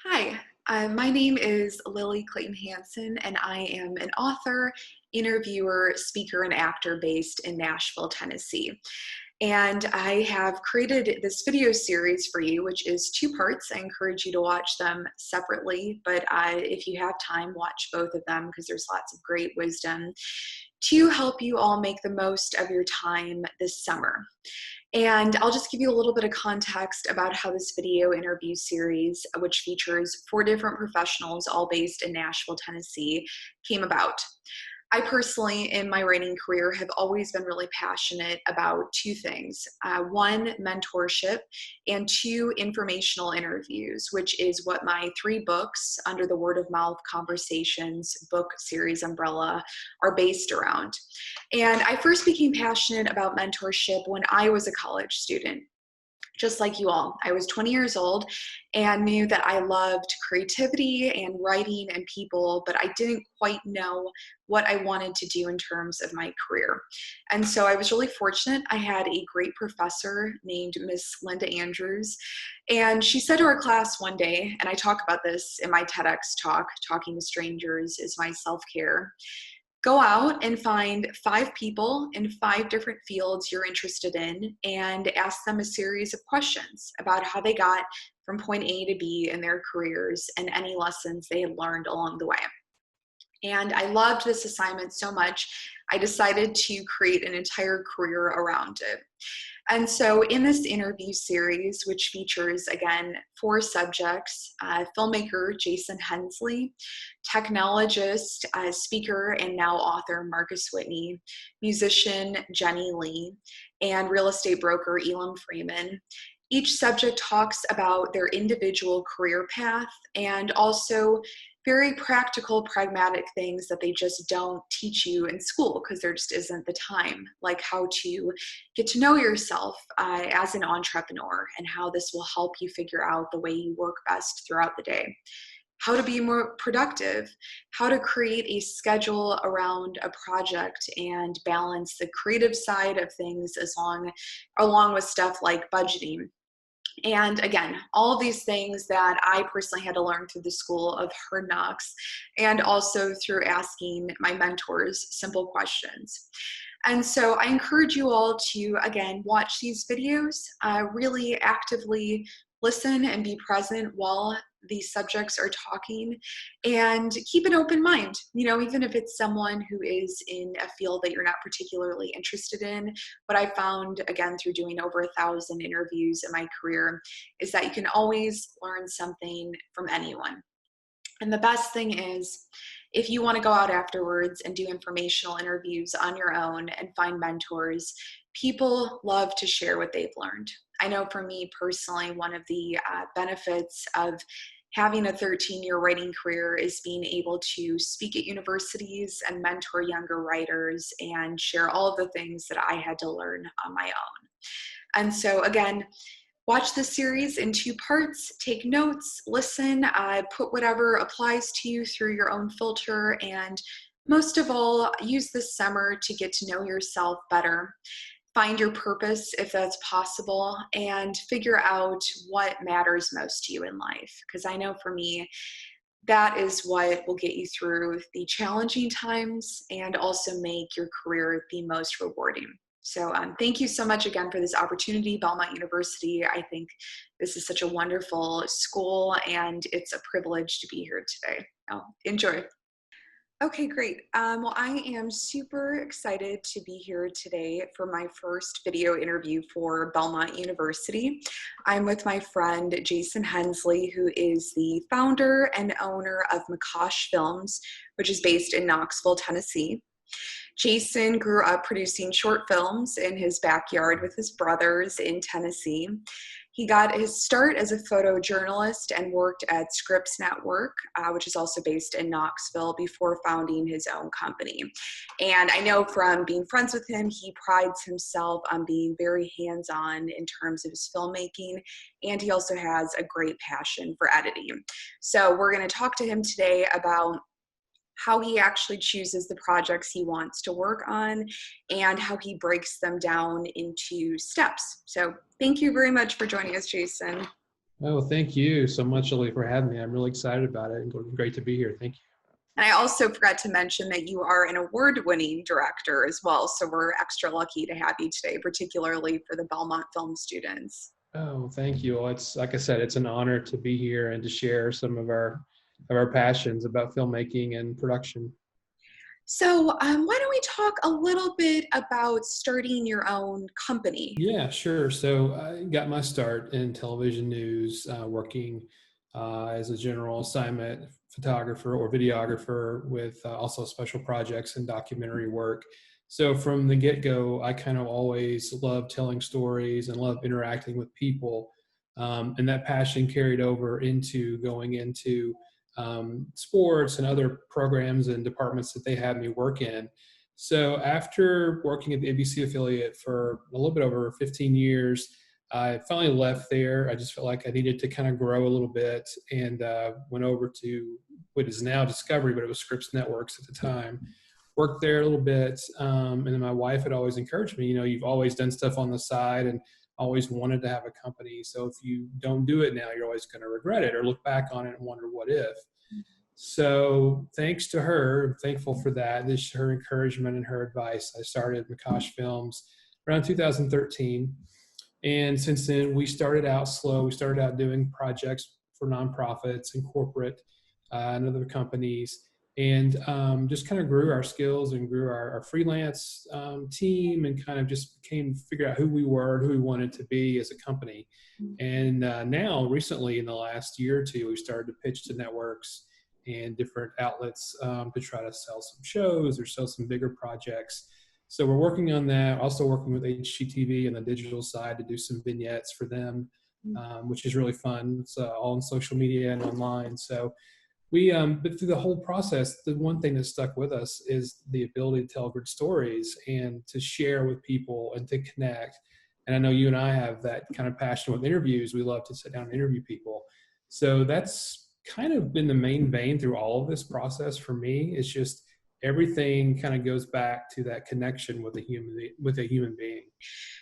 Hi, my name is Lily Clayton Hansen, and I am an author, interviewer, speaker, and actor based in Nashville, Tennessee. And I have created this video series for you, which is two parts. I encourage you to watch them separately, but if you have time, watch both of them because there's lots of great wisdom to help you all make the most of your time this summer. And I'll just give you a little bit of context about how this video interview series, which features four different professionals, all based in Nashville, Tennessee, came about. I personally, in my writing career, have always been really passionate about two things. One, mentorship, and two, informational interviews, which is what my three books under the Word of Mouth Conversations book series umbrella are based around. And I first became passionate about mentorship when I was a college student. Just like you all, I was 20 years old and knew that I loved creativity and writing and people, but I didn't quite know what I wanted to do in terms of my career. And so I was really fortunate. I had a great professor named Miss Linda Andrews, and she said to our class one day, and I talk about this in my TEDx talk, Talking to Strangers is my self-care. Go out and find five people in five different fields you're interested in and ask them a series of questions about how they got from point A to B in their careers and any lessons they had learned along the way. And I loved this assignment so much, I decided to create an entire career around it. And so in this interview series, which features, again, four subjects, filmmaker Jason Hensley, technologist, speaker, and now author Marcus Whitney, musician Jenny Leigh, and real estate broker Elam Freeman, each subject talks about their individual career path and also very practical, pragmatic things that they just don't teach you in school because there just isn't the time, like how to get to know yourself as an entrepreneur and how this will help you figure out the way you work best throughout the day, how to be more productive, how to create a schedule around a project and balance the creative side of things along with stuff like budgeting. And again, all of these things that I personally had to learn through the school of hard knocks and also through asking my mentors simple questions. And so I encourage you all to, again, watch these videos, really actively listen and be present while these subjects are talking, and keep an open mind, even if it's someone who is in a field that you're not particularly interested in. What I found, again, through doing over 1,000 interviews in my career, is that you can always learn something from anyone. And the best thing is, if you want to go out afterwards and do informational interviews on your own and find mentors, people love to share what they've learned. I know for me personally, one of the benefits of having a 13-year writing career is being able to speak at universities and mentor younger writers and share all of the things that I had to learn on my own. And so again, watch this series in two parts, take notes, listen, put whatever applies to you through your own filter, and most of all, use this summer to get to know yourself better. Find your purpose if that's possible, and figure out what matters most to you in life. Because I know for me, that is what will get you through the challenging times and also make your career the most rewarding. So thank you so much again for this opportunity, Belmont University. I think this is such a wonderful school and it's a privilege to be here today. Enjoy. Okay, great. Well, I am super excited to be here today for my first video interview for Belmont University. I'm with my friend Jason Hensley, who is the founder and owner of McCosh Films, which is based in Knoxville, Tennessee. Jason grew up producing short films in his backyard with his brothers in Tennessee. He got his start as a photojournalist and worked at Scripps Network, which is also based in Knoxville, before founding his own company. And I know from being friends with him, he prides himself on being very hands-on in terms of his filmmaking, and he also has a great passion for editing. So we're going to talk to him today about how he actually chooses the projects he wants to work on and how he breaks them down into steps. So thank you very much for joining us, Jason. Oh, thank you so much, Lily, for having me. I'm really excited about it and great to be here. Thank you. And I also forgot to mention that you are an award-winning director as well. So we're extra lucky to have you today, particularly for the Belmont Film Students. Oh, thank you. Well, it's like I said, it's an honor to be here and to share some of our passions about filmmaking and production. So why don't we talk a little bit about starting your own company? Yeah, sure. So I got my start in television news, working as a general assignment photographer or videographer with also special projects and documentary work. So from the get-go, I kind of always loved telling stories and loved interacting with people. And that passion carried over into going into sports and other programs and departments that they had me work in. So after working at the NBC affiliate for a little bit over 15 years, I finally left there. I just felt like I needed to kind of grow a little bit and went over to what is now Discovery, but it was Scripps Networks at the time. Worked there a little bit. And then my wife had always encouraged me, you've always done stuff on the side and always wanted to have a company. So if you don't do it now, you're always going to regret it or look back on it and wonder what if. So thanks to her, I'm thankful for that. This her encouragement and her advice. I started McCosh Films around 2013, and since then we started out slow. We started out doing projects for nonprofits and corporate and other companies, and just kind of grew our skills and grew our freelance team, and kind of just came to figure out who we were and who we wanted to be as a company. And now, recently, in the last year or two, we started to pitch to networks and different outlets to try to sell some shows or sell some bigger projects. So we're working on that. Also working with HGTV and the digital side to do some vignettes for them, which is really fun. It's all on social media and online. So but through the whole process, the one thing that stuck with us is the ability to tell good stories and to share with people and to connect. And I know you and I have that kind of passion with interviews. We love to sit down and interview people. So that's kind of been the main vein through all of this process for me. It's just everything kind of goes back to that connection with a human being.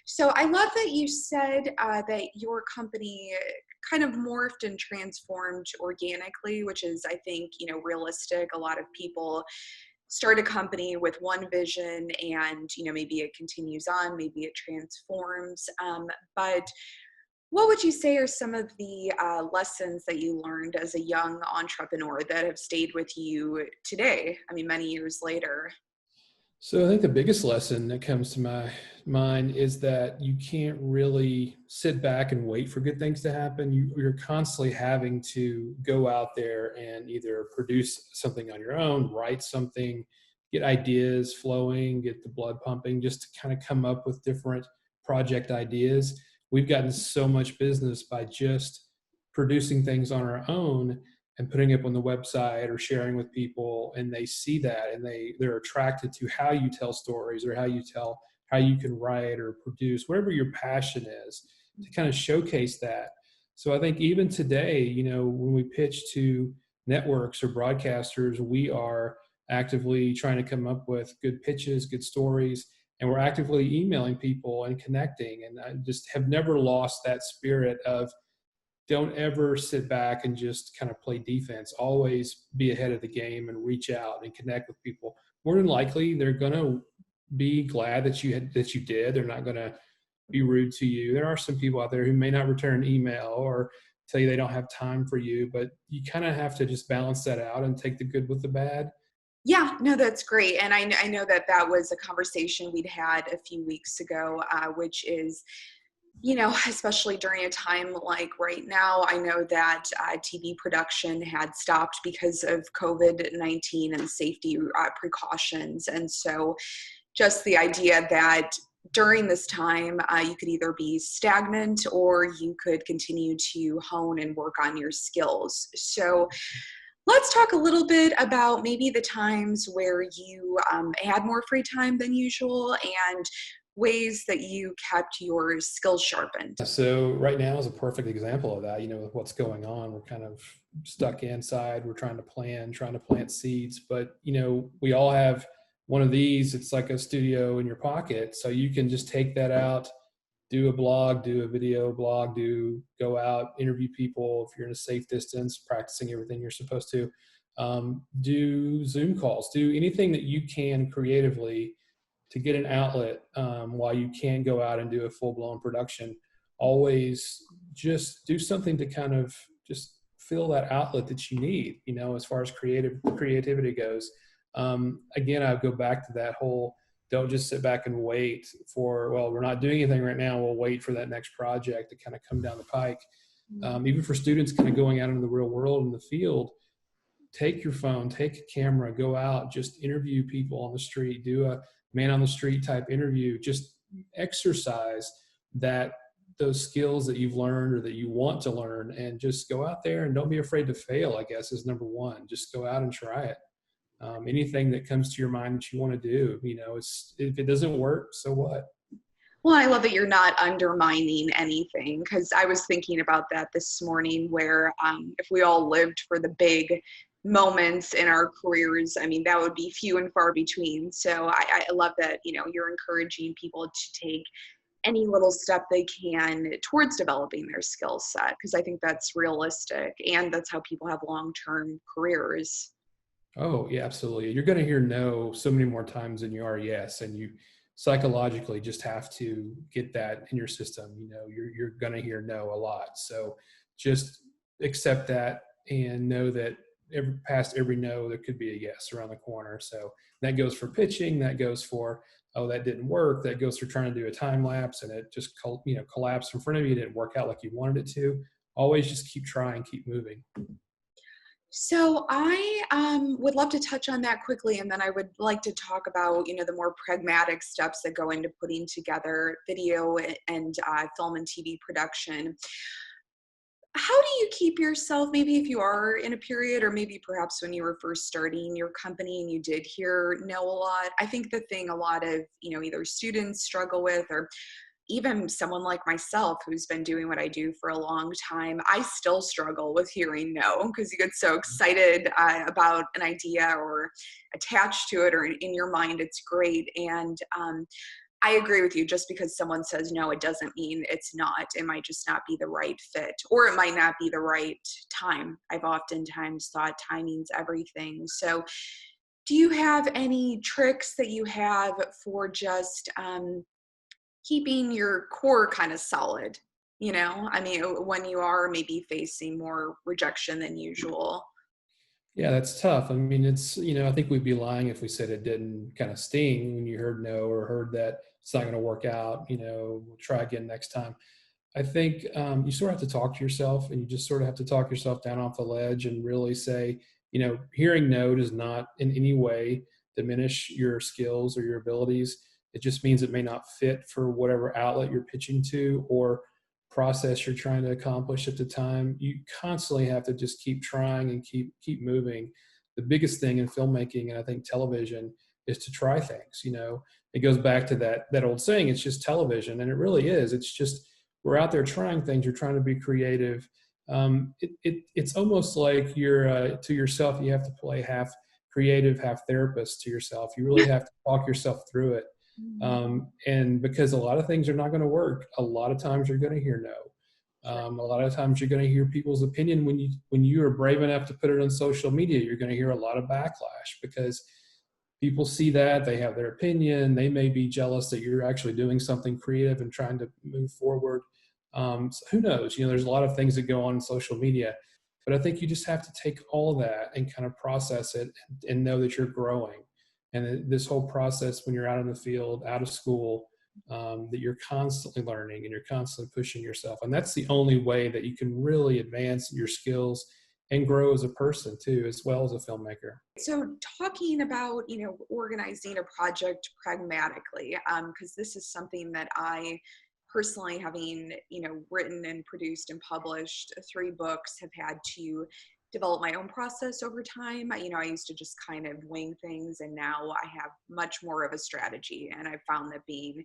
So I love that you said that your company kind of morphed and transformed organically, which is, I think, realistic. A lot of people start a company with one vision and, maybe it continues on, maybe it transforms. But what would you say are some of the lessons that you learned as a young entrepreneur that have stayed with you today? I mean, many years later. So I think the biggest lesson that comes to my mind is that you can't really sit back and wait for good things to happen. You're constantly having to go out there and either produce something on your own, write something, get ideas flowing, get the blood pumping, just to kind of come up with different project ideas. We've gotten so much business by just producing things on our own and putting it up on the website or sharing with people, and they see that and they're attracted to how you tell stories or how you can write or produce whatever your passion is, to kind of showcase that. So I think even today, when we pitch to networks or broadcasters, we are actively trying to come up with good pitches, good stories, and we're actively emailing people and connecting. And I just have never lost that spirit of, don't ever sit back and just kind of play defense. Always be ahead of the game and reach out and connect with people. More than likely, they're going to be glad that you did. They're not going to be rude to you. There are some people out there who may not return email or tell you they don't have time for you, but you kind of have to just balance that out and take the good with the bad. Yeah, no, that's great. And I know that that was a conversation we'd had a few weeks ago, which is, especially during a time like right now, I know that TV production had stopped because of COVID-19 and safety precautions. And so just the idea that during this time, you could either be stagnant or you could continue to hone and work on your skills. So let's talk a little bit about maybe the times where you had more free time than usual and ways that you kept your skills sharpened. So right now is a perfect example of that. With what's going on, we're kind of stuck inside. We're trying to plant seeds, but we all have one of these. It's like a studio in your pocket, so you can just take that out do a blog, do a video blog, go out, interview people if you're in a safe distance, practicing everything you're supposed to. Do Zoom calls, do anything that you can creatively to get an outlet while you can't go out and do a full-blown production. Always just do something to kind of just fill that outlet that you need, as far as creativity goes. Again, I go back to that whole, don't just sit back and wait for, well, we're not doing anything right now, we'll wait for that next project to kind of come down the pike. Even for students kind of going out into the real world in the field, take your phone, take a camera, go out, just interview people on the street, do a man on the street type interview, just exercise those skills that you've learned or that you want to learn, and just go out there and don't be afraid to fail, I guess, is number one. Just go out and try it. Anything that comes to your mind that you want to do, if it doesn't work, so what? Well, I love that you're not undermining anything, because I was thinking about that this morning, where if we all lived for the big moments in our careers, I mean, that would be few and far between. So I love that, you're encouraging people to take any little step they can towards developing their skill set, because I think that's realistic, and that's how people have long-term careers. Oh, yeah, absolutely. You're going to hear no so many more times than you are yes, and you psychologically just have to get that in your system. You're going to hear no a lot. So just accept that and know that past every no, there could be a yes around the corner. So that goes for pitching, that goes for, oh, that didn't work, that goes for trying to do a time lapse and it just collapsed in front of you, it didn't work out like you wanted it to. Always just keep trying, keep moving. So I would love to touch on that quickly, and then I would like to talk about, the more pragmatic steps that go into putting together video and film and TV production. How do you keep yourself, maybe if you are in a period, or maybe perhaps when you were first starting your company and you did hear no a lot? I think the thing a lot of, either students struggle with, or even someone like myself who's been doing what I do for a long time, I still struggle with hearing no, because you get so excited about an idea or attached to it, or in your mind it's great. And I agree with you. Just because someone says no, it doesn't mean it's not. It might just not be the right fit, or it might not be the right time. I've oftentimes thought timing's everything. So do you have any tricks that you have for just keeping your core kind of solid? I mean, when you are maybe facing more rejection than usual. Yeah, that's tough. I mean, I think we'd be lying if we said it didn't kind of sting when you heard no, or heard that it's not going to work out, we'll try again next time. I think you sort of have to talk to yourself, and you just sort of have to talk yourself down off the ledge and really say, hearing no does not in any way diminish your skills or your abilities. It just means it may not fit for whatever outlet you're pitching to or process you're trying to accomplish at the time. You constantly have to just keep trying and keep moving. The biggest thing in filmmaking, and I think television, is to try things. It goes back to that old saying, it's just television, and it really is. It's just, we're out there trying things. You're trying to be creative. It's almost like you're to yourself. You have to play half creative, half therapist to yourself. You really have to talk yourself through it. And because a lot of things are not going to work, a lot of times you're going to hear no. A lot of times you're going to hear people's opinion. When you are brave enough to put it on social media, you're going to hear a lot of backlash, because people see that, they have their opinion, they may be jealous that you're actually doing something creative and trying to move forward. So who knows? There's a lot of things that go on in social media, but I think you just have to take all of that and kind of process it and know that you're growing. And this whole process, when you're out in the field, out of school, that you're constantly learning and you're constantly pushing yourself. And that's the only way that you can really advance your skills and grow as a person too, as well as a filmmaker. So talking about, organizing a project pragmatically, because this is something that I personally, having, written and produced and published 3 books, have had to develop my own process over time. I used to just kind of wing things, and now I have much more of a strategy. And I found that being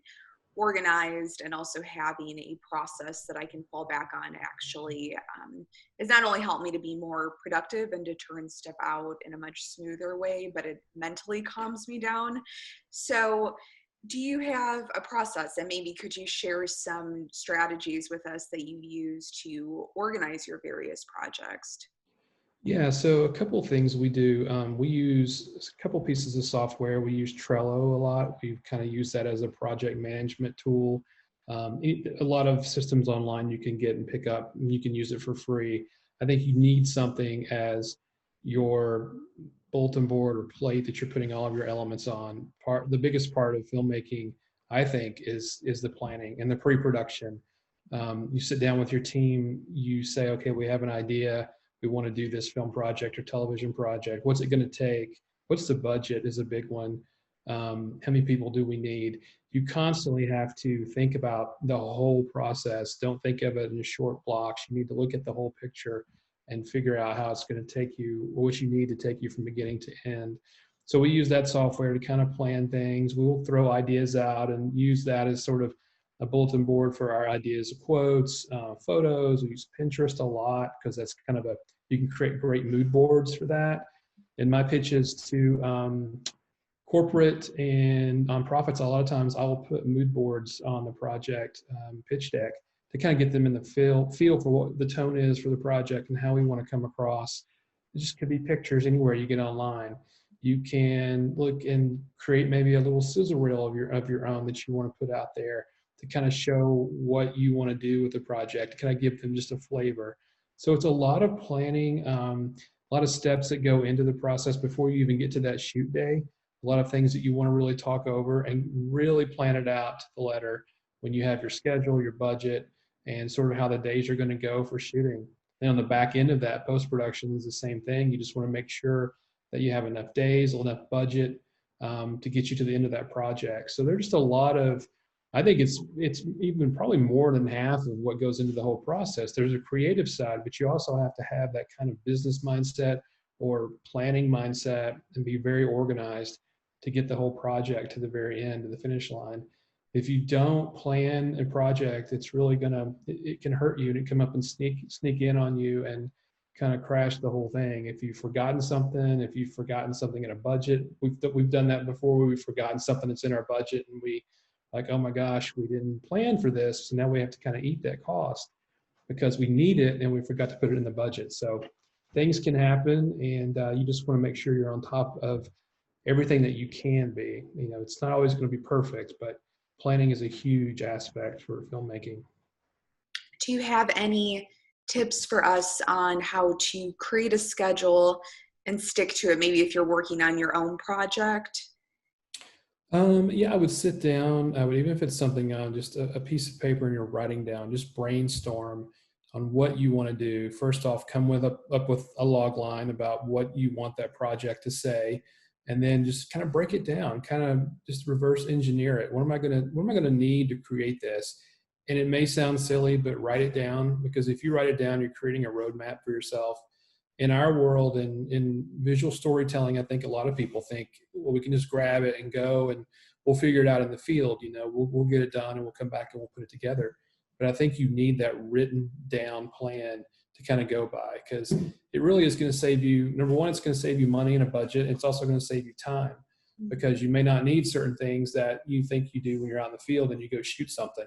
organized and also having a process that I can fall back on actually has not only helped me to be more productive and to turn stuff out in a much smoother way, but it mentally calms me down. So Do you have a process, and maybe could you share some strategies with us that you use to organize your various projects? Yeah, so a couple of things we do. We use a couple pieces of software. We use Trello a lot. We kind of use that as a project management tool. A lot of systems online you can get and pick up, and you can use it for free. I think you need something as your bulletin board or plate that you're putting all of your elements on. The biggest part of filmmaking, I think, is the planning and the pre-production. You sit down with your team. You say, okay, we have an idea, we want to do this film project or television project. What's it going to take? What's the budget is a big one. How many people do we need? You constantly have to think about the whole process. Don't think of it in short blocks. You need to look at the whole picture and figure out how it's going to take you, what you need to take you from beginning to end. So we use that software to kind of plan things. We will throw ideas out and use that as sort of a bulletin board for our ideas, quotes, photos. We use Pinterest a lot because that's kind of you can create great mood boards for that. And my pitch is to corporate and nonprofits. A lot of times I will put mood boards on the project pitch deck to kind of get them in the feel for what the tone is for the project and how we want to come across. It just could be pictures anywhere you get online. You can look and create maybe a little sizzle reel of your own that you want to put out there to kind of show what you want to do with the project, to kind of give them just a flavor. So it's a lot of planning, a lot of steps that go into the process before you even get to that shoot day. A lot of things that you want to really talk over and really plan it out to the letter when you have your schedule, your budget, and sort of how the days are going to go for shooting. Then on the back end of that, post-production is the same thing. You just want to make sure that you have enough days, enough budget to get you to the end of that project. So there's just a lot of, I think it's even probably more than half of what goes into the whole process. There's a creative side, but you also have to have that kind of business mindset or planning mindset and be very organized to get the whole project to the very end, to the finish line. If you don't plan a project, it's really it can hurt you and it come up and sneak in on you and kind of crash the whole thing. If you've forgotten something, if you've forgotten something in a budget, we've done that before where we've forgotten something that's in our budget and we like, oh my gosh, we didn't plan for this. So now we have to kind of eat that cost because we need it and we forgot to put it in the budget. So things can happen and you just want to make sure you're on top of everything that you can be. You know, it's not always going to be perfect, but planning is a huge aspect for filmmaking. Do you have any tips for us on how to create a schedule and stick to it? Maybe if you're working on your own project? Yeah, I would sit down. I would, even if it's something on just a piece of paper and you're writing down, just brainstorm on what you want to do. First off, come up with a log line about what you want that project to say, and then just kind of break it down, kind of just reverse engineer it. What am I gonna need to create this? And it may sound silly, but write it down, because if you write it down, you're creating a roadmap for yourself. In our world, in visual storytelling, I think a lot of people think, well, we can just grab it and go and we'll figure it out in the field. You know, we'll get it done and we'll come back and we'll put it together. But I think you need that written down plan to kind of go by, because it really is going to save you. Number one, it's going to save you money and a budget. It's also going to save you time, because you may not need certain things that you think you do when you're out in the field and you go shoot something.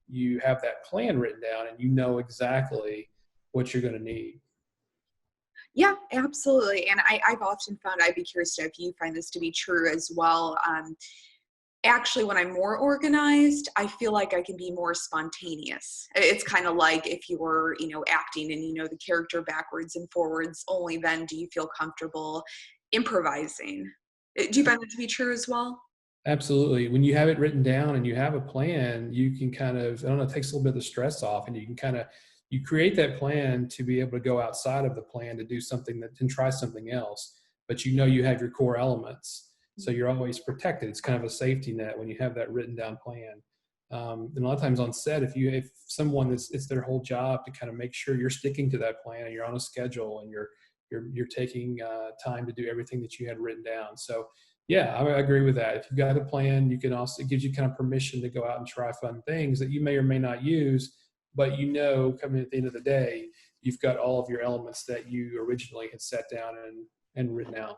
You have that plan written down and you know exactly what you're going to need. Yeah, absolutely. And I've often found, I'd be curious to know if you find this to be true as well. Actually, when I'm more organized, I feel like I can be more spontaneous. It's kind of like if you were, acting and you know the character backwards and forwards, only then do you feel comfortable improvising. Do you find that to be true as well? Absolutely. When you have it written down and you have a plan, you can kind of, I don't know, it takes a little bit of the stress off, and you can kind of, you create that plan to be able to go outside of the plan to do something that and try something else. But you know you have your core elements. So you're always protected. It's kind of a safety net when you have that written down plan. And a lot of times on set, if someone it's their whole job to kind of make sure you're sticking to that plan and you're on a schedule and you're taking time to do everything that you had written down. So yeah, I agree with that. If you've got a plan, you can also, it gives you kind of permission to go out and try fun things that you may or may not use, but coming at the end of the day, you've got all of your elements that you originally had set down and written out.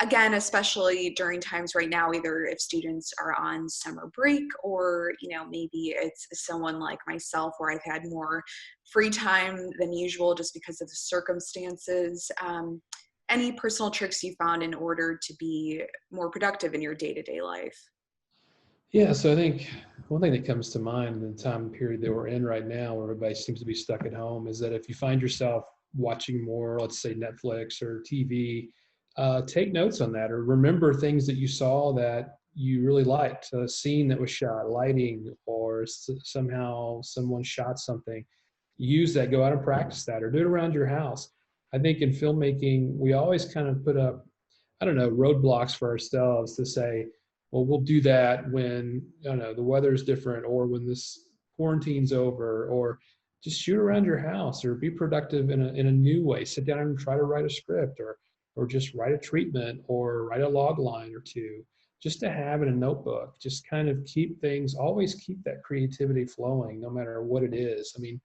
again, especially during times right now, either if students are on summer break or, maybe it's someone like myself where I've had more free time than usual just because of the circumstances. Any personal tricks you found in order to be more productive in your day-to-day life? Yeah, so I think one thing that comes to mind in the time period that we're in right now, where everybody seems to be stuck at home, is that if you find yourself watching more, let's say Netflix or TV, take notes on that or remember things that you saw that you really liked, a scene that was shot, lighting, or somehow someone shot something. Use that, go out and practice that, or do it around your house. I think in filmmaking, we always kind of put up, I don't know, roadblocks for ourselves to say, well, we'll do that when, I don't know, the weather's different, or when this quarantine's over, or just shoot around your house, or be productive in a new way. Sit down and try to write a script, or just write a treatment, or write a log line or two, just to have in a notebook. Just kind of always keep that creativity flowing, no matter what it is. I mean,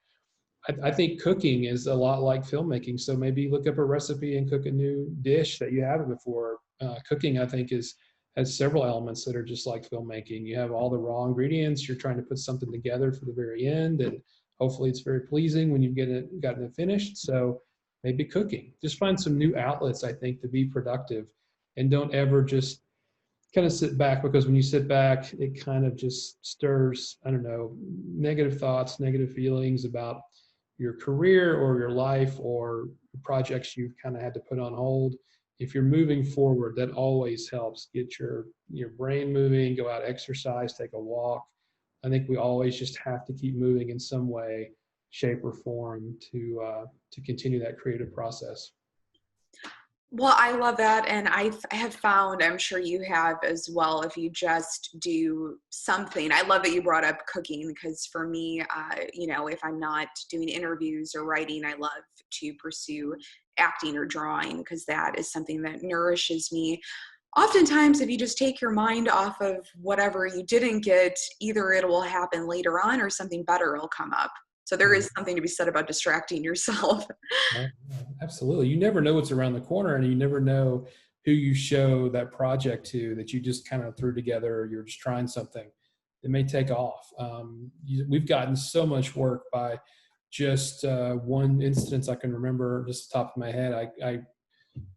I think cooking is a lot like filmmaking. So maybe look up a recipe and cook a new dish that you haven't before. Cooking, I think, has several elements that are just like filmmaking. You have all the raw ingredients. You're trying to put something together for the very end, and hopefully it's very pleasing when you've gotten it finished. So maybe cooking. Just find some new outlets, I think, to be productive, and don't ever just kind of sit back, because when you sit back, it kind of just stirs, I don't know, negative thoughts, negative feelings about your career or your life or projects you've kind of had to put on hold. If you're moving forward, that always helps get your brain moving. Go out, exercise, take a walk. I think we always just have to keep moving in some way, shape, or form to continue that creative process. Well, I love that. And I have found, I'm sure you have as well, if you just do something. I love that you brought up cooking, because for me, if I'm not doing interviews or writing, I love to pursue acting or drawing, because that is something that nourishes me. Oftentimes, if you just take your mind off of whatever you didn't get, either it will happen later on or something better will come up. So there is something to be said about distracting yourself. Yeah, absolutely. You never know what's around the corner, and you never know who you show that project to that you just kind of threw together, or you're just trying something that may take off. We've gotten so much work by just one instance I can remember just the top of my head.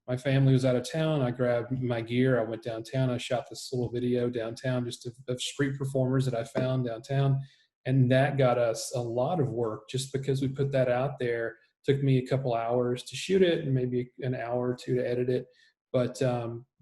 My family was out of town. I grabbed my gear. I went downtown. I shot this little video downtown just of street performers that I found downtown. And that got us a lot of work just because we put that out there. Took me a couple hours to shoot it and maybe an hour or two to edit it. But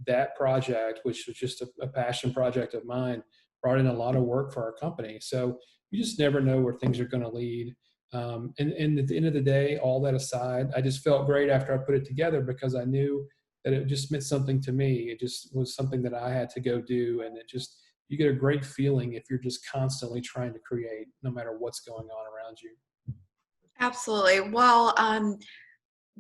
that project, which was just a passion project of mine, brought in a lot of work for our company. So you just never know where things are going to lead. And at the end of the day, all that aside, I just felt great after I put it together, because I knew that it just meant something to me. It just was something that I had to go do. And you get a great feeling if you're just constantly trying to create, no matter what's going on around you. Absolutely. Well,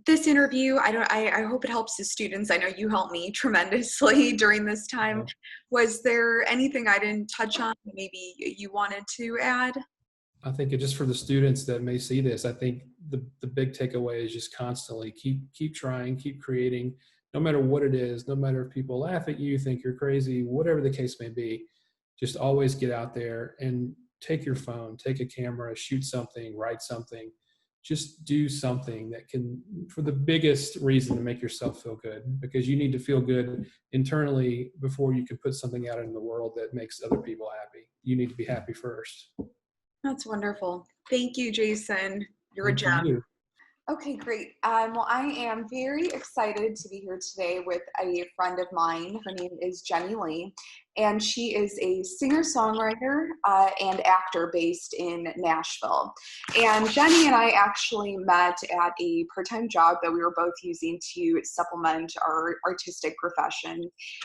this interview, I hope it helps the students. I know you helped me tremendously during this time. Yeah. Was there anything I didn't touch on that maybe you wanted to add? I think just for the students that may see this, I think the big takeaway is just constantly keep trying, keep creating, no matter what it is, no matter if people laugh at you, think you're crazy, whatever the case may be. Just always get out there and take your phone, take a camera, shoot something, write something. Just do something that can, for the biggest reason, to make yourself feel good, because you need to feel good internally before you can put something out in the world that makes other people happy. You need to be happy first. That's wonderful. Thank you, Jason. You're a Thank gem. you. Okay, great. Well, I am very excited to be here today with a friend of mine. Her name is Jenny Leigh, and she is a singer-songwriter and actor based in Nashville. And Jenny and I actually met at a part-time job that we were both using to supplement our artistic profession.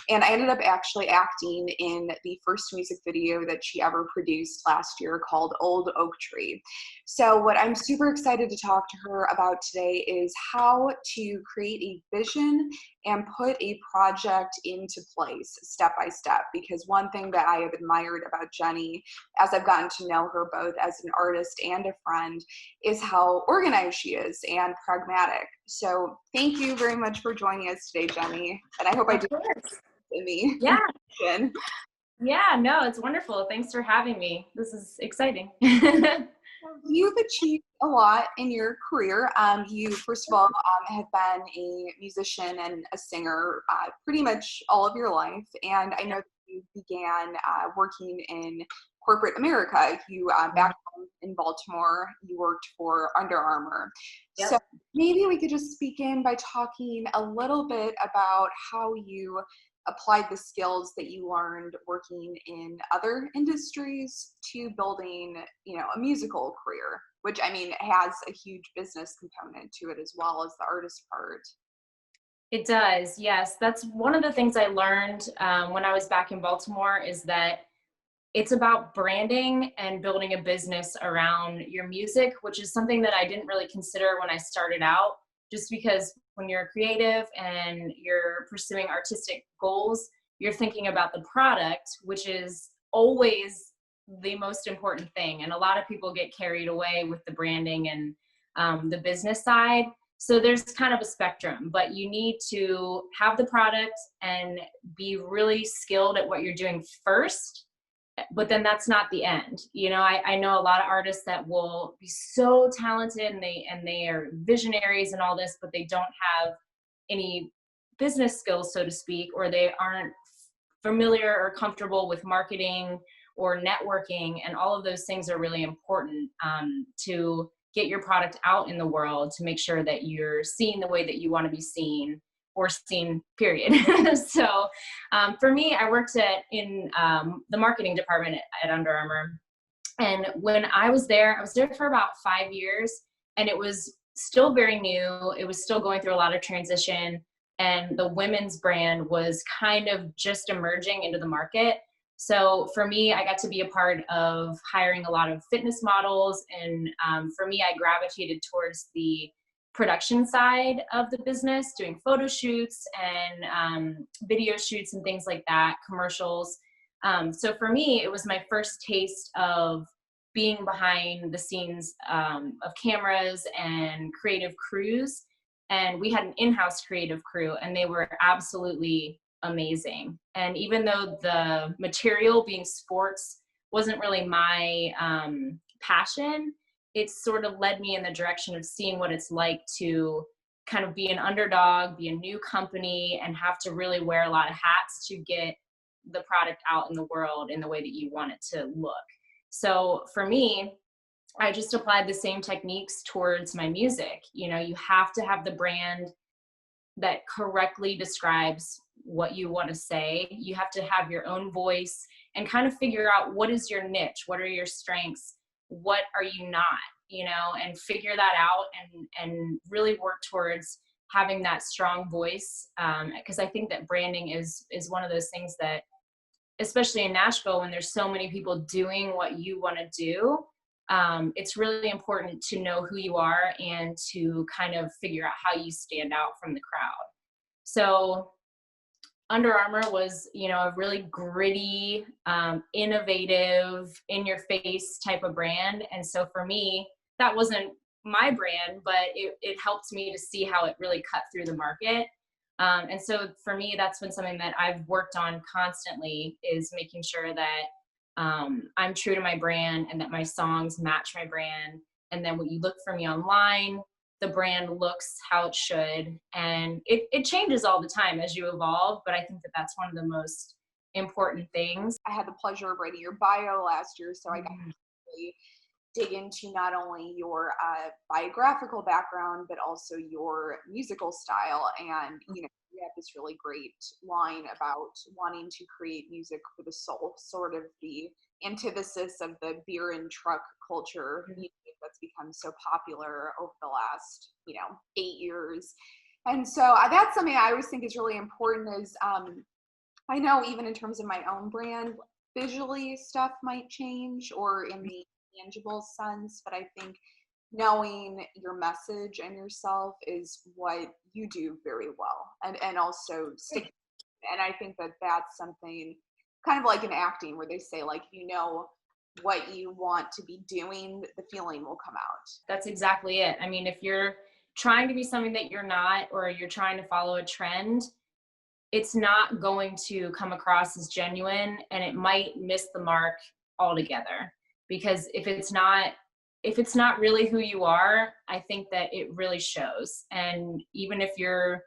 And I ended up actually acting in the first music video that she ever produced last year called Old Oak Tree. So what I'm super excited to talk to her about today is how to create a vision and put a project into place step by step. because one thing that I have admired about Jenny, as I've gotten to know her both as an artist and a friend, is how organized she is and pragmatic. So thank you very much for joining us today, Jenny. And I hope I Of did course. in the Yeah. introduction. Yeah, no, it's wonderful. Thanks for having me. This is exciting. You've achieved a lot in your career. You, first of all, have been a musician and a singer pretty much all of your life. And I know that you began working in corporate America. You, back home in Baltimore, you worked for Under Armour. Yep. So maybe we could just begin by talking a little bit about how you applied the skills that you learned working in other industries to building, a musical career, which I mean has a huge business component to it as well as the artist part. It does, yes. That's one of the things I learned when I was back in Baltimore, is that it's about branding and building a business around your music, which is something that I didn't really consider when I started out, just because when you're creative and you're pursuing artistic goals, you're thinking about the product, which is always the most important thing. And a lot of people get carried away with the branding and the business side. So there's kind of a spectrum, but you need to have the product and be really skilled at what you're doing first. But then that's not the end. I know a lot of artists that will be so talented and they are visionaries and all this, but they don't have any business skills, so to speak, or they aren't familiar or comfortable with marketing or networking. And all of those things are really important to get your product out in the world, to make sure that you're seen the way that you want to be seen, or seen, period. So for me, I worked in the marketing department at Under Armour. And when I was there for about 5 years, and it was still very new. It was still going through a lot of transition, and the women's brand was kind of just emerging into the market. So for me, I got to be a part of hiring a lot of fitness models. And for me, I gravitated towards the production side of the business, doing photo shoots and video shoots and things like that, commercials. So for me, it was my first taste of being behind the scenes of cameras and creative crews. And we had an in-house creative crew, and they were absolutely amazing. And even though the material, being sports, wasn't really my passion, it sort of led me in the direction of seeing what it's like to kind of be an underdog, be a new company, and have to really wear a lot of hats to get the product out in the world in the way that you want it to look. So for me, I just applied the same techniques towards my music. You have to have the brand that correctly describes what you want to say. You have to have your own voice and kind of figure out what is your niche, what are your strengths, what are you not, and figure that out and really work towards having that strong voice. Because I think that branding is one of those things that, especially in Nashville, when there's so many people doing what you want to do, it's really important to know who you are and to kind of figure out how you stand out from the crowd. So Under Armour was, a really gritty, innovative, in-your-face type of brand. And so for me, that wasn't my brand, but it helped me to see how it really cut through the market. And so for me, that's been something that I've worked on constantly, is making sure that I'm true to my brand and that my songs match my brand. And then when you look for me online, the brand looks how it should. And it changes all the time as you evolve, but I think that that's one of the most important things. I had the pleasure of writing your bio last year, so I got to really dig into not only your biographical background, but also your musical style. And, you have this really great line about wanting to create music for the soul, sort of the antithesis of the beer and truck culture music that's become so popular over the last, 8 years. And so that's something I always think is really important is, I know even in terms of my own brand, visually stuff might change or in the tangible sense, but I think knowing your message and yourself is what you do very well, and also stick. And I think that that's something kind of like in acting where they say, like, you know what you want to be doing, the feeling will come out. That's exactly it. I mean, if you're trying to be something that you're not, or you're trying to follow a trend, it's not going to come across as genuine, and it might miss the mark altogether. Because if it's not really who you are, I think that it really shows. And even if you're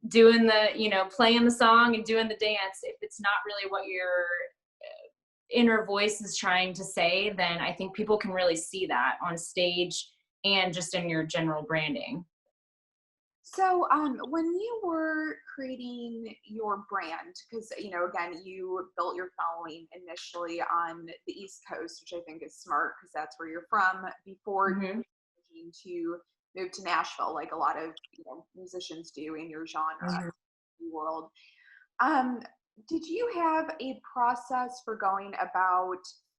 doing the, playing the song and doing the dance, if it's not really what your inner voice is trying to say, then I think people can really see that on stage and just in your general branding. So when you were creating your brand, because, again, you built your following initially on the East Coast, which I think is smart because that's where you're from, before Mm-hmm. to move to Nashville, like a lot of musicians do in your genre world. Did you have a process for going about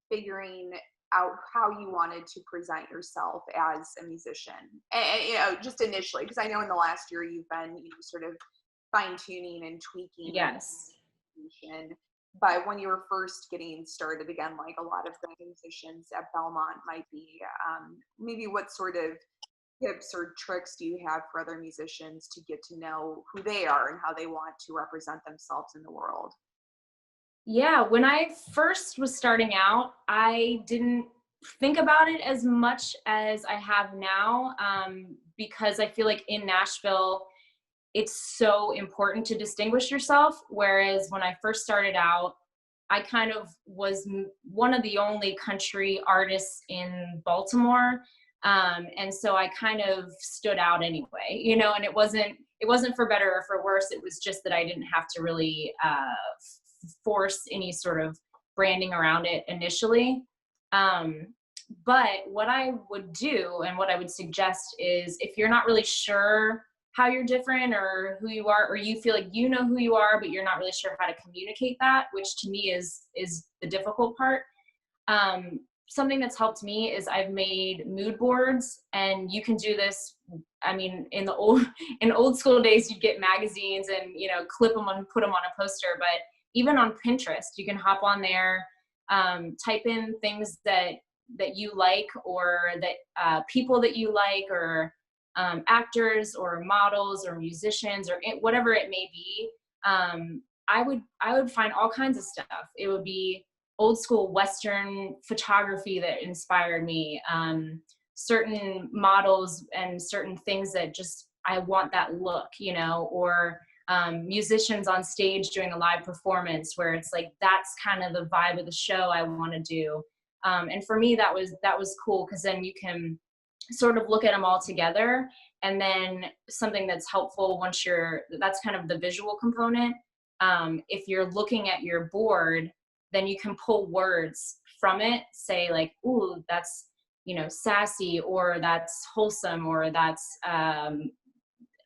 figuring out how you wanted to present yourself as a musician? And just initially, because I know in the last year you've been sort of fine tuning and tweaking. Yes. But when you were first getting started, again, like a lot of the musicians at Belmont might be, maybe what sort of tips or tricks do you have for other musicians to get to know who they are and how they want to represent themselves in the world? Yeah, when I first was starting out, I didn't think about it as much as I have now, because I feel like in Nashville, it's so important to distinguish yourself. Whereas when I first started out, I kind of was one of the only country artists in Baltimore. And so I kind of stood out anyway, and it wasn't for better or for worse. It was just that I didn't have to really force any sort of branding around it initially. But what I would do and what I would suggest is, if you're not really sure how you're different or who you are, or you feel like you know who you are, but you're not really sure how to communicate that, which to me is the difficult part. Something that's helped me is I've made mood boards, and you can do this. I mean, in old school days, you'd get magazines and, clip them and put them on a poster, but even on Pinterest, you can hop on there, type in things that you like, or that people that you like, or actors or models or musicians, or whatever it may be. I would find all kinds of stuff. It would be old school Western photography that inspired me, certain models and certain things that just, I want that look, or musicians on stage doing a live performance where it's like, that's kind of the vibe of the show I want to do. And for me, that was cool, because then you can sort of look at them all together. And then something that's helpful that's kind of the visual component. If you're looking at your board, then you can pull words from it, say like, ooh, that's, sassy, or that's wholesome, or that's,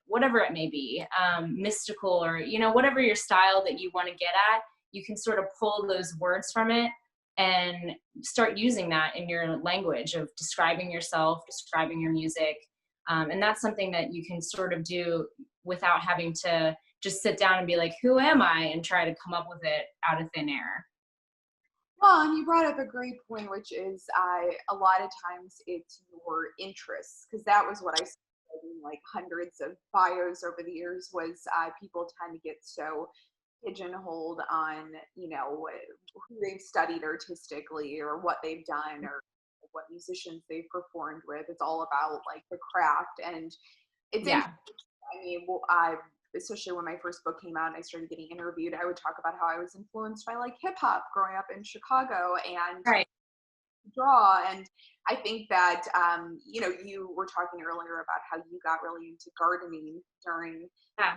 whatever it may be, mystical, or, whatever your style that you want to get at, you can sort of pull those words from it and start using that in your language of describing yourself, describing your music. And that's something that you can sort of do without having to just sit down and be like, who am I? And try to come up with it out of thin air. Well, and you brought up a great point, which is a lot of times it's your interests, because that was what I said in like hundreds of bios over the years, was people tend to get so pigeonholed on, who they've studied artistically or what they've done or what musicians they've performed with. It's all about like the craft. And it's especially when my first book came out and I started getting interviewed, I would talk about how I was influenced by like hip hop growing up in Chicago and draw. And I think that, you were talking earlier about how you got really into gardening during a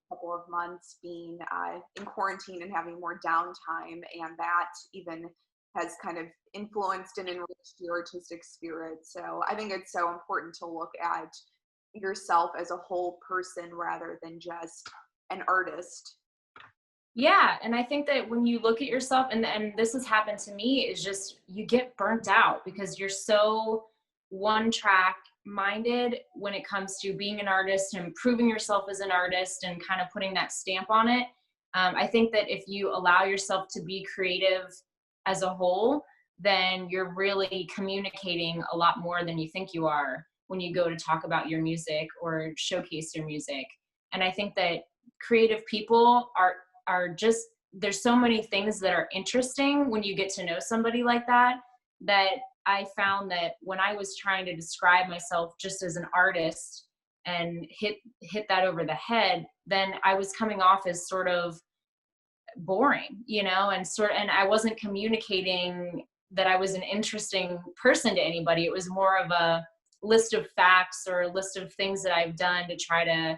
couple of months being in quarantine and having more downtime. And that even has kind of influenced and enriched your artistic spirit. So I think it's so important to look at yourself as a whole person rather than just an artist. Yeah, and I think that when you look at yourself, and this has happened to me, is just you get burnt out because you're so one track minded when it comes to being an artist and proving yourself as an artist and kind of putting that stamp on it. I think that if you allow yourself to be creative as a whole, then you're really communicating a lot more than you think you are when you go to talk about your music or showcase your music. And I think that creative people are just, there's so many things that are interesting when you get to know somebody like that, that I found that when I was trying to describe myself just as an artist and hit that over the head, then I was coming off as sort of boring, and I wasn't communicating that I was an interesting person to anybody. It was more of a list of facts or a list of things that I've done to try to,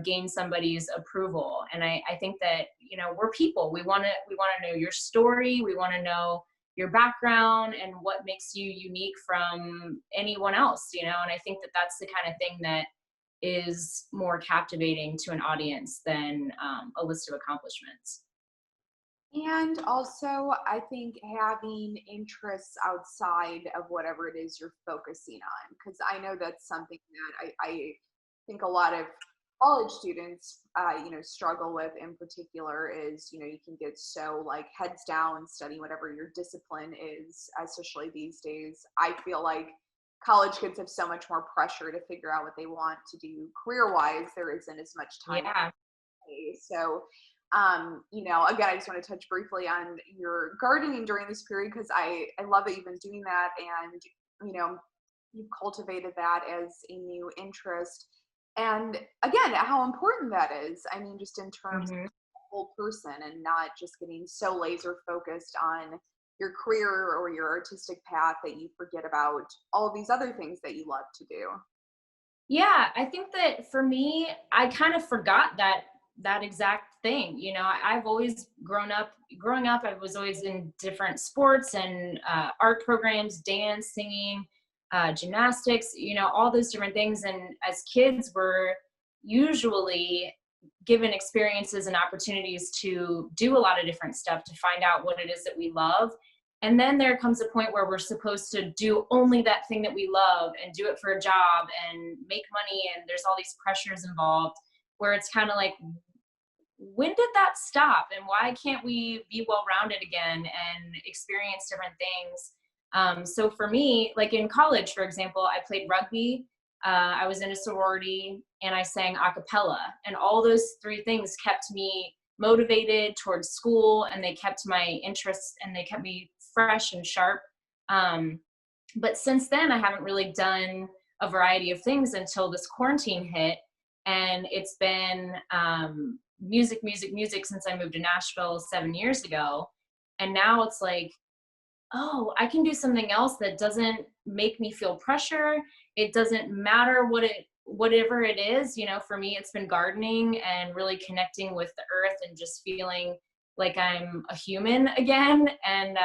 gain somebody's approval. And I think that, we're people. We want to know your story. We want to know your background and what makes you unique from anyone else, and I think that that's the kind of thing that is more captivating to an audience than a list of accomplishments. And also, I think having interests outside of whatever it is you're focusing on, because I know that's something that I think a lot of college students, struggle with in particular is, you can get so like heads down studying whatever your discipline is, especially these days. I feel like college kids have so much more pressure to figure out what they want to do career-wise. There isn't as much time. Yeah. So, again, I just want to touch briefly on your gardening during this period, because I love that you've been doing that, and, you've cultivated that as a new interest. And again, how important that is. I mean, just in terms of the whole person and not just getting so laser focused on your career or your artistic path that you forget about all of these other things that you love to do. Yeah, I think that for me, I kind of forgot that exact thing. I've always growing up, I was always in different sports and art programs, dance, singing, gymnastics, all those different things. And as kids, we're usually given experiences and opportunities to do a lot of different stuff to find out what it is that we love. And then there comes a point where we're supposed to do only that thing that we love and do it for a job and make money. And there's all these pressures involved where it's kind of like, when did that stop? And why can't we be well-rounded again and experience different things? So for me, like in college, for example, I played rugby, I was in a sorority, and I sang a cappella. And all those three things kept me motivated towards school, and they kept my interests, and they kept me fresh and sharp. But since then, I haven't really done a variety of things until this quarantine hit. And it's been music since I moved to Nashville 7 years ago. And now it's like, oh, I can do something else that doesn't make me feel pressure. It doesn't matter whatever it is. For me, it's been gardening and really connecting with the earth and just feeling like I'm a human again. And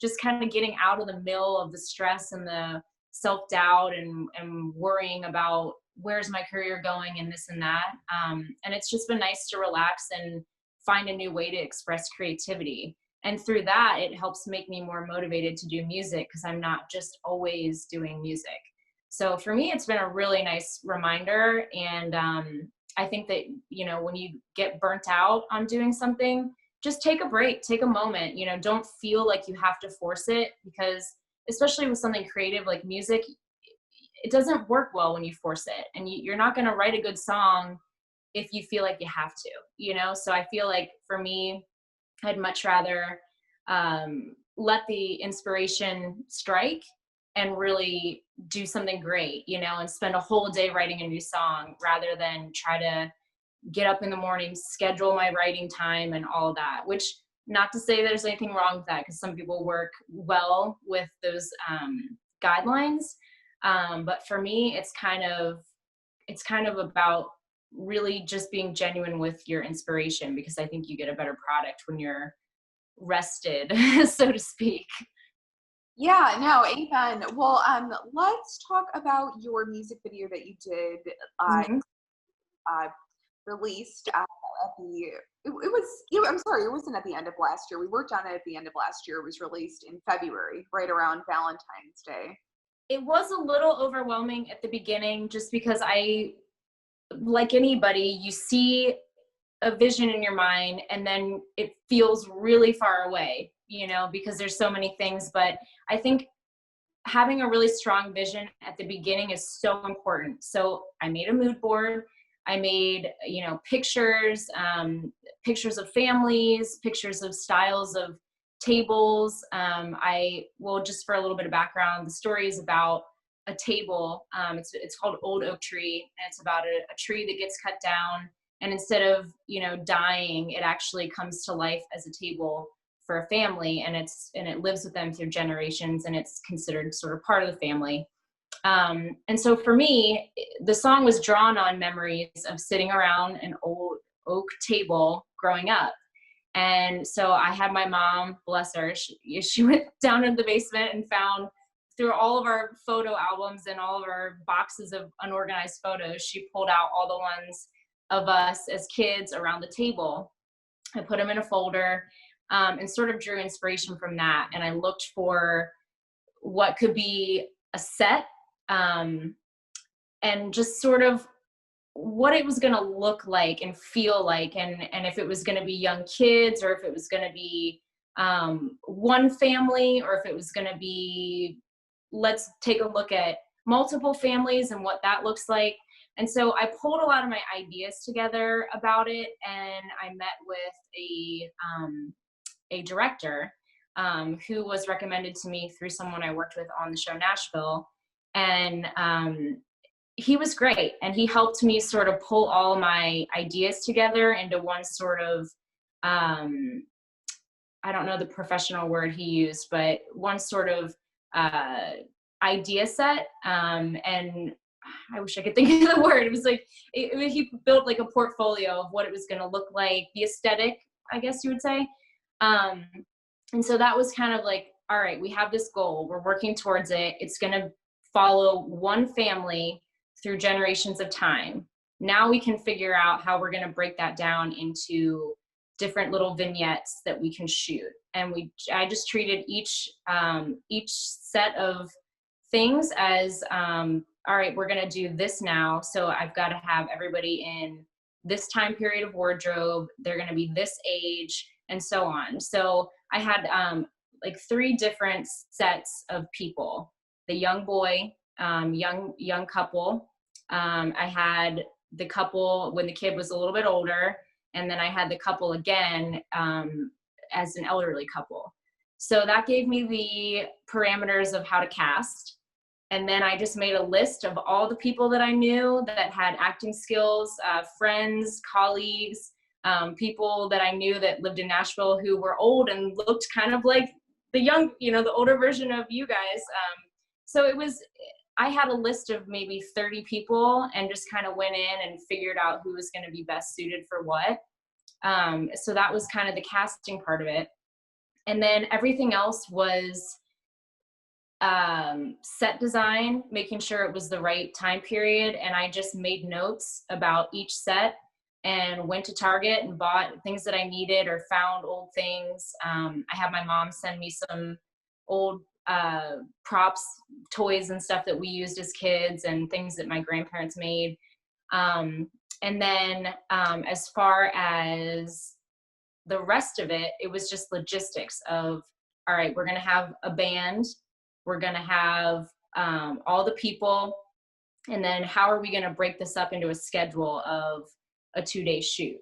just kind of getting out of the mill of the stress and the self-doubt and worrying about where's my career going and this and that. And it's just been nice to relax and find a new way to express creativity. And through that, it helps make me more motivated to do music because I'm not just always doing music. So for me, it's been a really nice reminder. And I think that, when you get burnt out on doing something, just take a break, take a moment, don't feel like you have to force it, because especially with something creative like music, it doesn't work well when you force it. And you're not going to write a good song if you feel like you have to, So I feel like for me, I'd much rather let the inspiration strike and really do something great, and spend a whole day writing a new song rather than try to get up in the morning, schedule my writing time and all of that, which, not to say there's anything wrong with that, because some people work well with those guidelines. But for me, it's kind of about really just being genuine with your inspiration, because I think you get a better product when you're rested, so to speak. Yeah, no, amen. Well, let's talk about your music video that you did, released at I'm sorry, it wasn't at the end of last year. We worked on it at the end of last year. It was released in February, right around Valentine's Day. It was a little overwhelming at the beginning, just because like anybody, you see a vision in your mind and then it feels really far away, you know, because there's so many things. But I think having a really strong vision at the beginning is so important. So I made a mood board. I made, you know, pictures, pictures of families, pictures of styles of tables. Just for a little bit of background, the story is about a table. It's called Old Oak Tree, and it's about a tree that gets cut down, and instead of, you know, dying, it actually comes to life as a table for a family, and it lives with them through generations, and it's considered sort of part of the family. And so for me, the song was drawn on memories of sitting around an old oak table growing up. And so I had my mom, bless her, she went down in the basement and found through all of our photo albums and all of our boxes of unorganized photos, she pulled out all the ones of us as kids around the table. I put them in a folder, and sort of drew inspiration from that. And I looked for what could be a set, and just sort of what it was going to look like and feel like, and if it was going to be young kids, or if it was going to be one family, or if it was going to be, let's take a look at multiple families and what that looks like. And so I pulled a lot of my ideas together about it, and I met with a director who was recommended to me through someone I worked with on the show Nashville. And he was great, and he helped me sort of pull all my ideas together into one sort of, I don't know the professional word he used, but one sort of idea set. And I wish I could think of the word. It was like, he built like a portfolio of what it was going to look like, the aesthetic, I guess you would say. And so that was kind of like, all right, we have this goal, we're working towards it. It's going to follow one family through generations of time. Now we can figure out how we're going to break that down into different little vignettes that we can shoot. And I just treated each set of things as, all right, we're going to do this now. So I've got to have everybody in this time period of wardrobe. They're going to be this age, and so on. So I had like 3 different sets of people: the young boy, young couple. I had the couple when the kid was a little bit older, and then I had the couple again as an elderly couple. So that gave me the parameters of how to cast. And then I just made a list of all the people that I knew that had acting skills, friends, colleagues, people that I knew that lived in Nashville who were old and looked kind of like the young, you know, the older version of you guys. So I had a list of maybe 30 people and just kind of went in and figured out who was going to be best suited for what. So that was kind of the casting part of it. And then everything else was set design, making sure it was the right time period. And I just made notes about each set and went to Target and bought things that I needed or found old things. I had my mom send me some old props, toys and stuff that we used as kids and things that my grandparents made. And then as far as the rest of it, it was just logistics of, all right, we're going to have a band. We're going to have all the people. And then how are we going to break this up into a schedule of a 2-day shoot?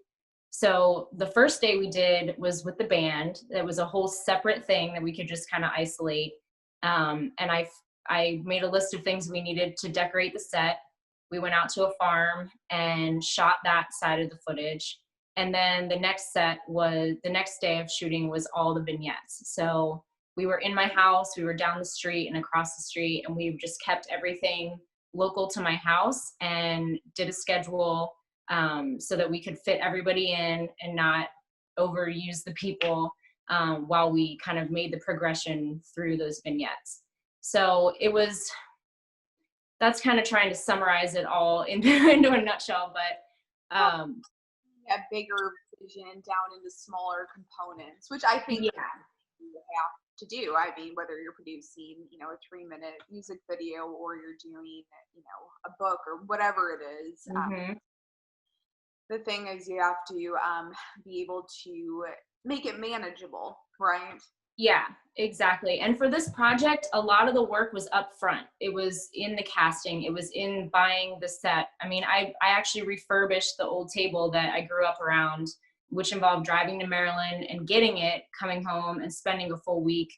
So the first day we did was with the band. It was a whole separate thing that we could just kind of isolate. And I made a list of things we needed to decorate the set. We went out to a farm and shot that side of the footage. And then the next day of shooting was all the vignettes. So we were in my house, we were down the street and across the street, and we just kept everything local to my house and did a schedule so that we could fit everybody in and not overuse the people while we kind of made the progression through those vignettes. So that's kind of trying to summarize it all into a nutshell, but a bigger vision down into smaller components, which I think you have to do. I mean, whether you're producing, you know, a 3-minute music video or you're doing, you know, a book or whatever it is. the thing is you have to be able to make it manageable, right? Yeah, exactly. And for this project, a lot of the work was up front. It was in the casting. It was in buying the set. I mean, I actually refurbished the old table that I grew up around, which involved driving to Maryland and getting it, coming home and spending a full week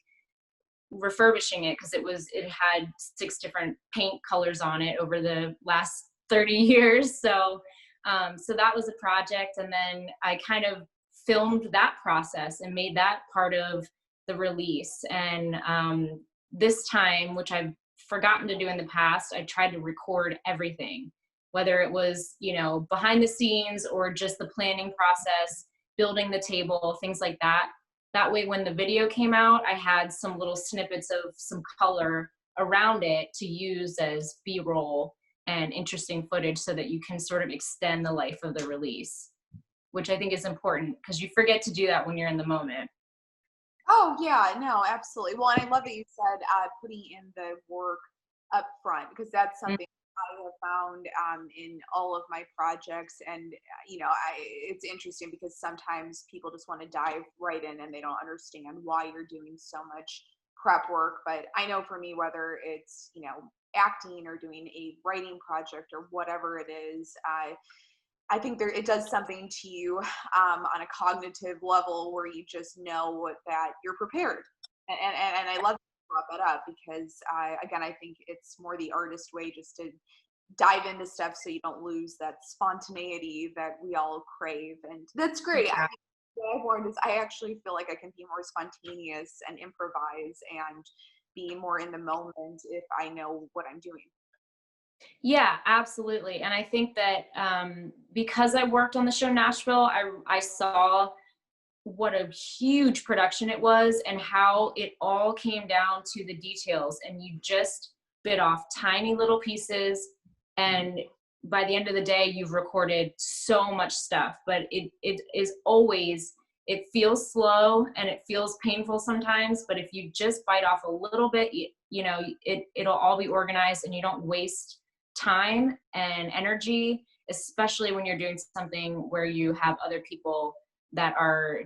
refurbishing it because it had 6 different paint colors on it over the last 30 years. So that was a project. And then I kind of filmed that process and made that part of the release. And this time, which I've forgotten to do in the past, I tried to record everything, whether it was, behind the scenes or just the planning process, building the table, things like that. That way, when the video came out, I had some little snippets of some color around it to use as B-roll and interesting footage so that you can sort of extend the life of the release, which I think is important because you forget to do that when you're in the moment. Oh yeah, no, absolutely. Well, and I love that you said putting in the work up front, because that's something I have found in all of my projects. And it's interesting because sometimes people just want to dive right in and they don't understand why you're doing so much prep work. But I know for me, whether it's acting or doing a writing project or whatever it is, I think it does something to you on a cognitive level where you just know that you're prepared. And I love that you brought that up because, again, I think it's more the artist way just to dive into stuff so you don't lose that spontaneity that we all crave. And that's great. Yeah. What I've learned is I actually feel like I can be more spontaneous and improvise and be more in the moment if I know what I'm doing. Yeah, absolutely. And I think that because I worked on the show Nashville, I saw what a huge production it was and how it all came down to the details. And you just bit off tiny little pieces. And by the end of the day, you've recorded so much stuff. But it is always, it feels slow and it feels painful sometimes. But if you just bite off a little bit, it'll all be organized and you don't waste time and energy, especially when you're doing something where you have other people that are,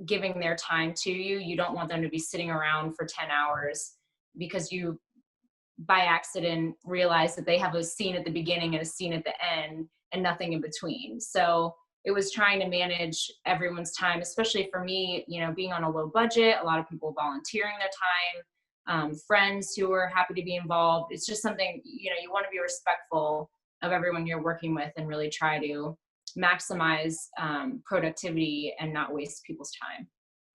giving their time to you. You don't want them to be sitting around for 10 hours because you, by accident, realize that they have a scene at the beginning and a scene at the end and nothing in between. So it was trying to manage everyone's time, especially for me, being on a low budget, a lot of people volunteering their time, friends who are happy to be involved. It's just something, you want to be respectful of everyone you're working with and really try to maximize productivity and not waste people's time.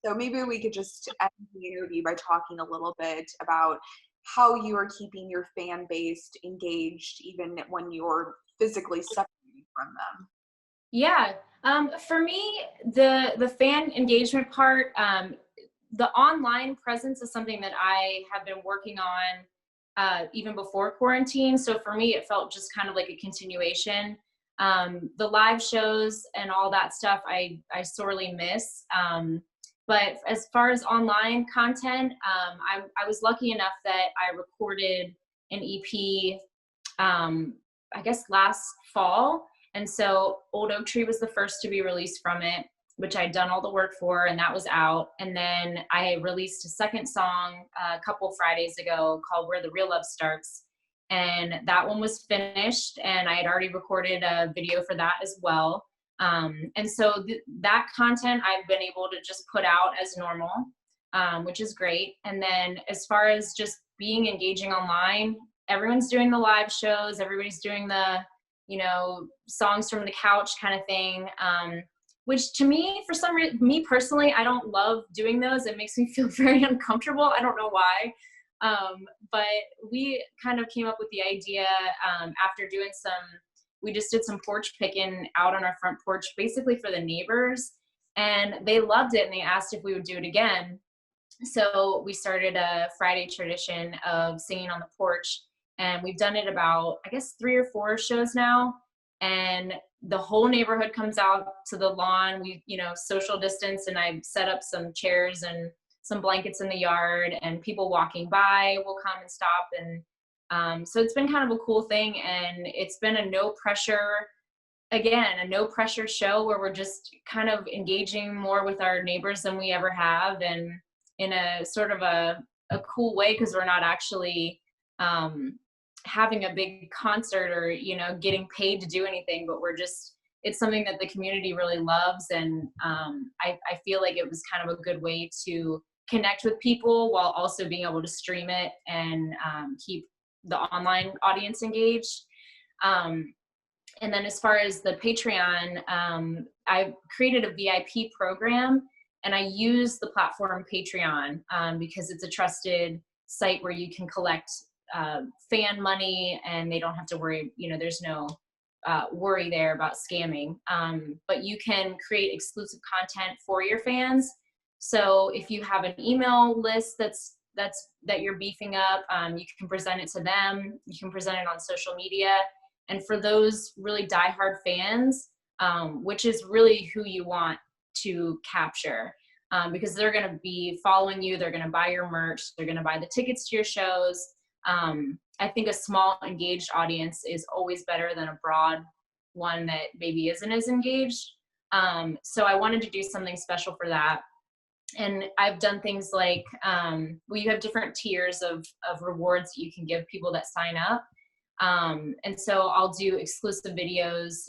So maybe we could just end the interview by talking a little bit about how you are keeping your fan base engaged even when you're physically separated from them. Yeah. For me, the fan engagement part, the online presence is something that I have been working on even before quarantine. So for me, it felt just kind of like a continuation. The live shows and all that stuff, I sorely miss. But as far as online content, I was lucky enough that I recorded an EP, I guess last fall. And so Old Oak Tree was the first to be released from it, which I'd done all the work for, and that was out. And then I released a second song a couple Fridays ago called Where the Real Love Starts. And that one was finished, and I had already recorded a video for that as well. And so that content I've been able to just put out as normal, which is great. And then as far as just being engaging online, everyone's doing the live shows, everybody's doing the, songs from the couch kind of thing. Which to me, for some reason, me personally, I don't love doing those. It makes me feel very uncomfortable. I don't know why. But we kind of came up with the idea after doing we just did some porch picking out on our front porch, basically for the neighbors. And they loved it and they asked if we would do it again. So we started a Friday tradition of singing on the porch. And we've done it about, I guess, 3 or 4 shows now. And the whole neighborhood comes out to the lawn. We, social distance, and I set up some chairs and some blankets in the yard, and people walking by will come and stop. And so it's been kind of a cool thing, and it's been a no pressure again, a no pressure show where we're just kind of engaging more with our neighbors than we ever have, and in a sort of a cool way, because we're not actually having a big concert or, you know, getting paid to do anything, but it's something that the community really loves. And I feel like it was kind of a good way to connect with people while also being able to stream it and keep the online audience engaged. And then as far as the Patreon, I created a VIP program, and I use the platform Patreon because it's a trusted site where you can collect fan money, and they don't have to worry, you know, there's no worry there about scamming. But you can create exclusive content for your fans. So if you have an email list that you're beefing up, you can present it to them. You can present it on social media. And for those really diehard fans, which is really who you want to capture, because they're going to be following you, they're going to buy your merch, they're going to buy the tickets to your shows. I think a small engaged audience is always better than a broad one that maybe isn't as engaged. So I wanted to do something special for that. And I've done things like, you have different tiers of rewards that you can give people that sign up. And so I'll do exclusive videos,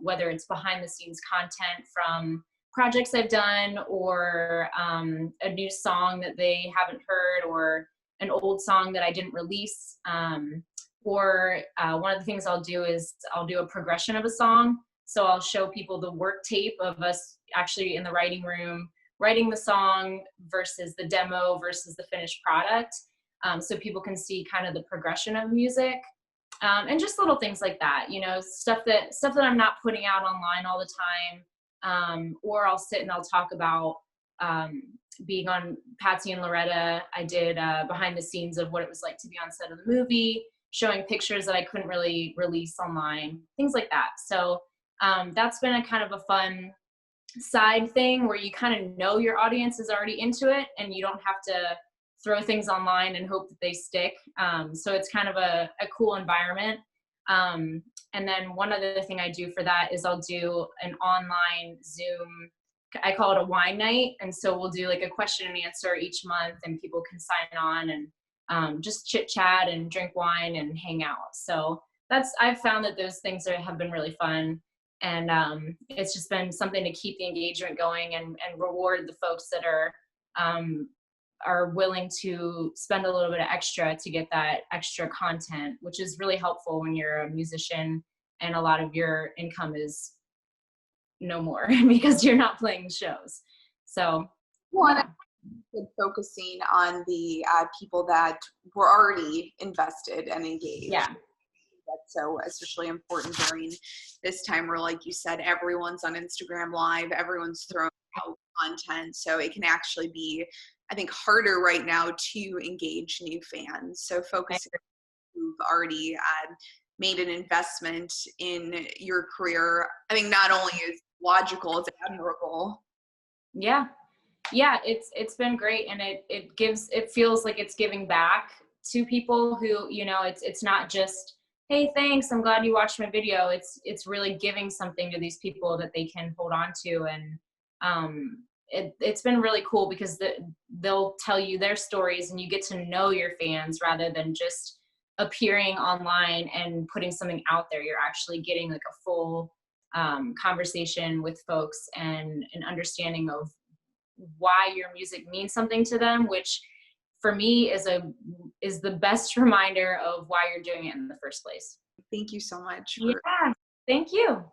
whether it's behind the scenes content from projects I've done, or a new song that they haven't heard, or an old song that I didn't release. Or one of the things I'll do is I'll do a progression of a song. So I'll show people the work tape of us actually in the writing room, writing the song versus the demo versus the finished product. So people can see kind of the progression of music. And just little things like that, you know, stuff that I'm not putting out online all the time. Or I'll sit and I'll talk about being on Patsy and Loretta. I did behind the scenes of what it was like to be on set of the movie, showing pictures that I couldn't really release online, things like that. So that's been a kind of a fun side thing where you kind of know your audience is already into it, and you don't have to throw things online and hope that they stick. So it's kind of a cool environment. And then one other thing I do for that is I'll do an online Zoom, I call it a wine night. And so we'll do like a question and answer each month, and people can sign on and just chit chat and drink wine and hang out. So I've found that those things have been really fun. And it's just been something to keep the engagement going and reward the folks that are willing to spend a little bit of extra to get that extra content, which is really helpful when you're a musician and a lot of your income is no more because you're not playing shows. So focusing on the people that were already invested and engaged. Yeah. That's so especially important during this time where, like you said, everyone's on Instagram Live, everyone's throwing out content. So it can actually be, I think, harder right now to engage new fans. So focusing on who've already made an investment in your career, I think not only is logical, it's admirable. Yeah. It's been great. And it feels like it's giving back to people who, you know, it's not just, hey, thanks, I'm glad you watched my video. It's really giving something to these people that they can hold on to. And it's been really cool because they'll tell you their stories, and you get to know your fans rather than just appearing online and putting something out there. You're actually getting like a full conversation with folks and an understanding of why your music means something to them, which for me is the best reminder of why you're doing it in the first place. Thank you so much. Yeah, thank you.